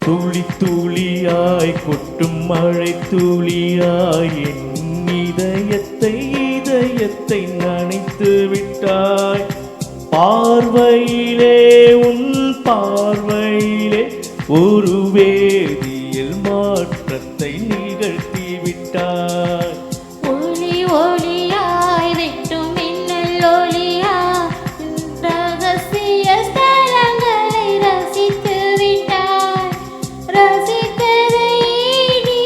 துளி துளியாய் கொட்டும் மழை துளியாய் என் இதயத்தை நனைத்து விட்டாய். பார்வையிலே உன் பார்வையிலே ஒரு வேதியியல் மாற்றத்தை நிகழ்த்தி விட்டாய். ஒளி ஒளியாய் வெட்டும் மின்னல் ஒளியா ரகசிய ஸ்தலங்களை ரசித்து விட்டாய். ரசித்ததை நீ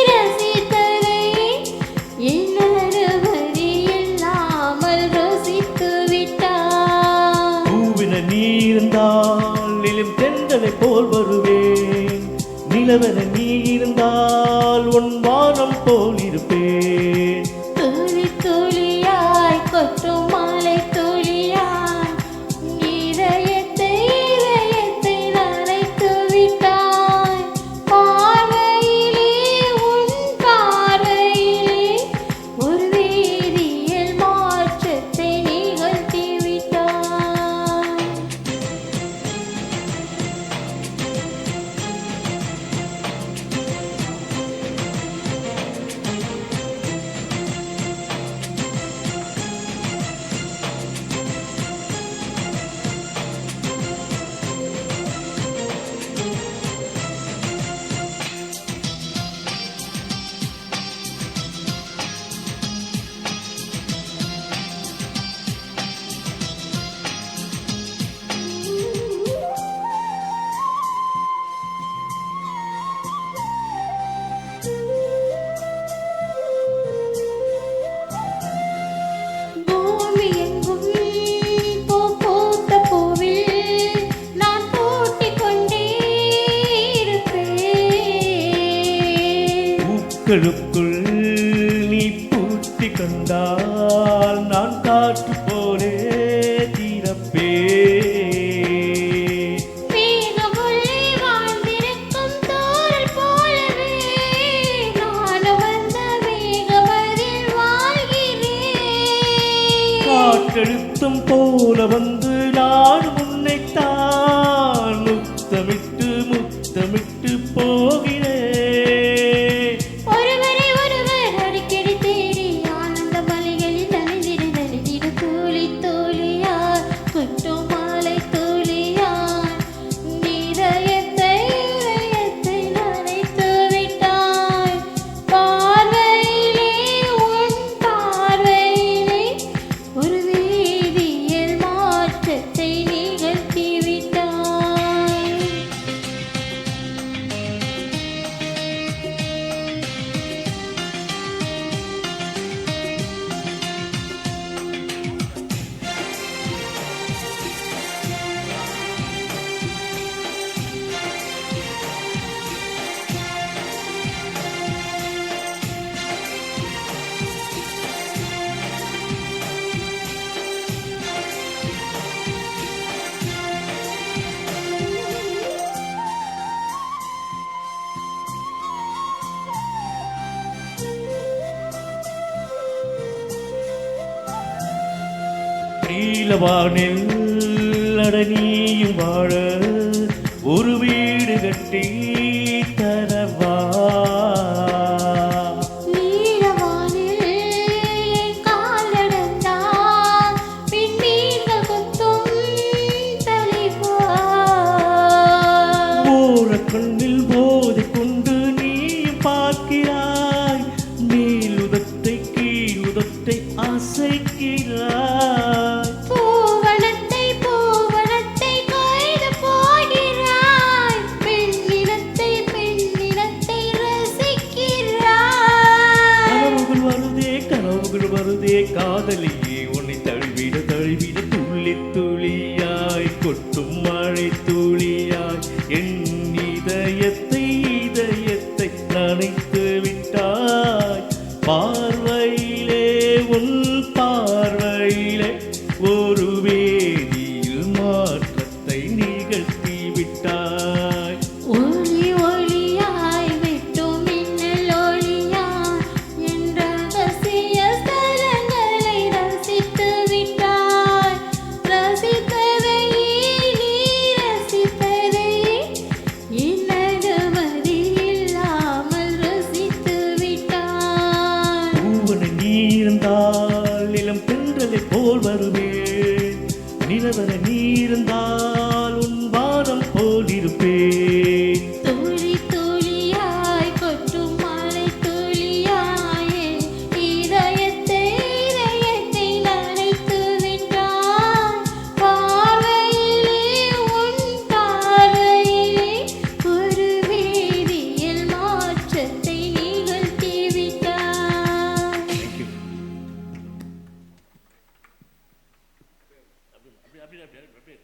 ரசித்ததை என் அனுமதி இல்லாமல் ருசித்து விட்டாய். பூவின நீ இருந்தால் நிலம் தென்றலை போல் வருவேன். நிலவென நீ இருந்தால் உன் வானம் போல் இருப்பேன். துளி துளியாய் கொட்டும் மழை துளியாய் இதயத்தை நனைத்து விட்டாய். பார்வையிலே உன் பார்வையிலே ஒரு வேதியியல் மாற்றத்தை நிகழ்த்தி விட்டாய். பூமி எங்கும் பூ பூத்த பூவில் நான் பூட்டிக் கொண்டே இருப்பேன். பூக்களுக்குள் நீ பூட்டி கண்டால் நான் காற்று போலே தீரப்பேன். மேகமுள்ளே வாழ்ந்திருக்கும் தூறல் போலவே நானும் அந்த மேகமதில் வாழ்கிறேன். காற்றழுத்தம் போல வந்து நான் உன்னைத்தான் முத்தமிட்டு முத்தமிட்டு போகிறேன். ஒருவரை ஒருவர் அடிக்கடி தேடி ஆனந்த மலைகளில் நனைந்திட தூளி தூளியார் கொட்டும் மாலை தூளியார் இதயத்தை நனைத்து விட்டாய். பார்வையிலே உன் பார்வையிலே ஒரு வேதியியல் மாற்றத்தை நிகழ்த்தி விட்டாய். நீலவானில் அடனியும் வாழ ஒரு வீடு கட்டி தரவா. நீலவானில் என் காலடந்தால் விண்மீன்கள் கொத்தும் தலைவா. ஓரக்கண்ணில் போதை கொண்டு நீ பார்க்கிறாய். மேலுதட்டை கீழுதட்டை அசைக்கிறாய். பூவனத்தை கொய்து போகிறாய். பெண்ணினத்தை ரசிக்கிறாய். கனவுகள் வருதே காதலியே உன்னை தழுவிட தழுவிட துள்ளி துளியாய் கொட்டும் மழை துளியாய் என் இதயத்தை நனைத்து விட்டாய். பார்வையிலே உன் பார்வையிலே ஒரு வேதியியல் மாற்றத்தை நிகழ்த்தி விட்டாய். ஒளி ஒளியாய் வெட்டும் மின்னல் ஒளியாய் என் ரகசிய ஸ்தலங்களை ரசி அப்படி அப்படி அப்படி அப்படி